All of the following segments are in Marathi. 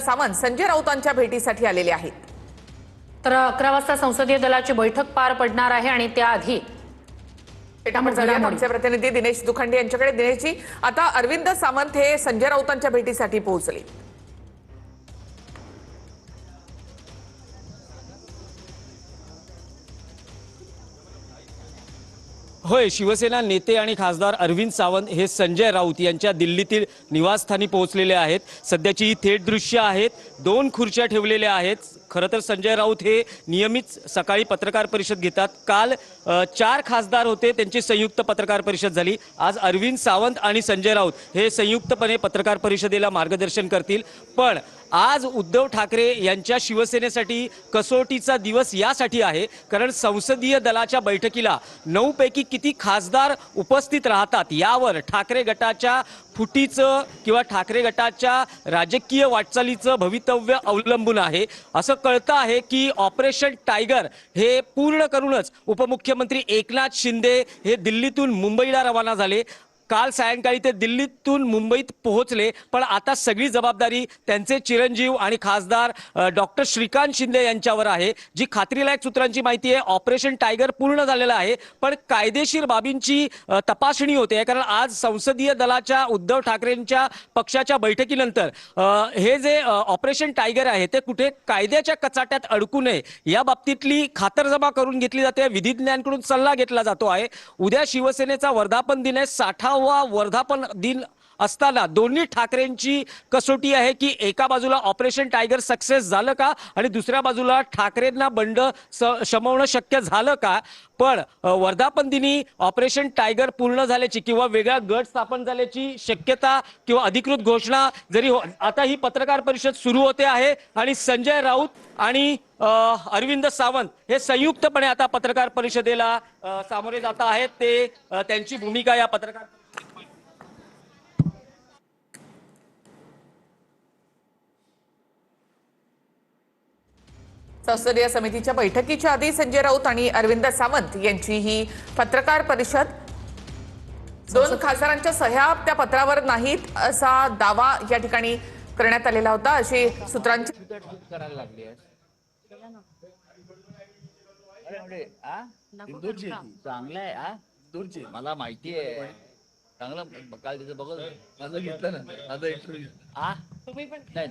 सामंत संजय राऊतांच्या भेटीसाठी आलेले आहेत। तर 11 वाजता संसदीय दलाची बैठक पार पडणार आहे आणि त्याआधी आमचे प्रतिनिधी दिनेश दुखंडे यांच्याकडे। दिनेशजी, आता अरविंद सामंत हे संजय राऊतांच्या भेटीसाठी पोहोचले। होय, शिवसेना नेते आणि खासदार अरविंद सावंत हे संजय राऊत यांच्या दिल्लीतील निवासस्थानी पोहोचलेले आहेत। सध्याची ही थेट दृश्य आहेत। 2 खुर्च्या ठेवलेल्या आहेत। खरं तर संजय राऊत हे नियमित सकाळी पत्रकार परिषद घेतात। काल 4 खासदार होते, त्यांची संयुक्त पत्रकार परिषद झाली। आज अरविंद सावंत आणि संजय राऊत हे संयुक्तपणे पत्रकार परिषदेला मार्गदर्शन करतील। पण आज उद्धव ठाकरे यांच्या शिवसेनेसाठी कसोटीचा दिवस यासाठी आहे कारण संसदीय दलाच्या बैठकीला 9 पैकी किती खासदार उपस्थित राहतात यावर ठाकरे गटाच्या फुटीचं किंवा ठाकरे गटाच्या राजकीय वाटचालीचं भवितव्य अवलंबून आहे। असं कळतं आहे की ऑपरेशन टायगर हे पूर्ण करूनच उपमुख्यमंत्री एकनाथ शिंदे हे दिल्लीतून मुंबईला रवाना झाले। काल सायंकाळी ते दिल्लीतून मुंबईत पोहोचले, पण आता सगळी जबाबदारी त्यांचे चिरंजीव आणि खासदार डॉक्टर श्रीकांत शिंदे यांच्यावर आहे। जी खात्रीलायक सूत्रांची माहिती आहे, ऑपरेशन टायगर पूर्ण झालेलं आहे, पण कायदेशीर बाबींची तपासणी होते। कारण आज संसदीय दलाच्या उद्धव ठाकरेंच्या पक्षाच्या बैठकीनंतर हे जे ऑपरेशन टायगर आहे ते कुठे कायद्याच्या कचाट्यात अडकू नये या बाबतीतली खातरजमा करून घेतली जाते। विधिज्ञांकडून सल्ला घेतला जातो आहे। उद्या शिवसेनेचा वर्धापन दिन आहे, 60वा वर्धापन दिन असताना दोन्ही ठाकरेंची कसोटी आहे की एका बाजूला ऑपरेशन टायगर सक्सेस झालं का आणि दुसऱ्या बाजूला ठाकरेंना बंड शमवणं शक्य झालं का। पण वर्धापन दिनी ऑपरेशन टायगर पूर्ण झाल्याची किंवा वेगळा गट स्थापन झाल्याची शक्यता किंवा अधिकृत घोषणा जरी आता ही पत्रकार परिषद सुरू होते आहे आणि संजय राऊत आणि अरविंद सावंत हे संयुक्तपणे आता पत्रकार परिषदेला सामोरे जात आहेत। ते त्यांची भूमिका या पत्रकार संसदीय समितीच्या बैठकीच्या आधी संजय राऊत आणि अरविंद सावंत यांची ही पत्रकार परिषद। 2 खासदारांच्या सह्या त्या पत्रावर नाहीत असा दावा या ठिकाणी करण्यात आलेला होता, अशी सूत्रांची करायला लागली आहे। चांगलं आहे मला माहिती आहे चांगलं। काल तिचं बघत माझं घेतलं ना, माझा इंटरव्ह्यू तुम्ही पण नाही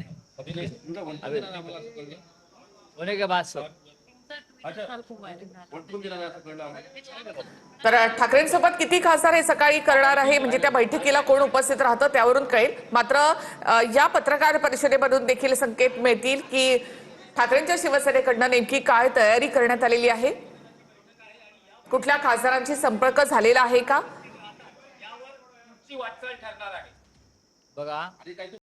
होणे के बाद तर ठाकरेंसोबत किती खासदार हे सकाळी करणार आहे म्हणजे त्या बैठकीला कोण उपस्थित राहतं त्यावरून कळेल। मात्र या पत्रकार परिषदेमधून देखील संकेत मिळतील की ठाकरेंच्या शिवसेनेकडनं नेमकी काय तयारी करण्यात आलेली आहे, कुठल्या खासदारांशी संपर्क झालेला आहे का। बघा।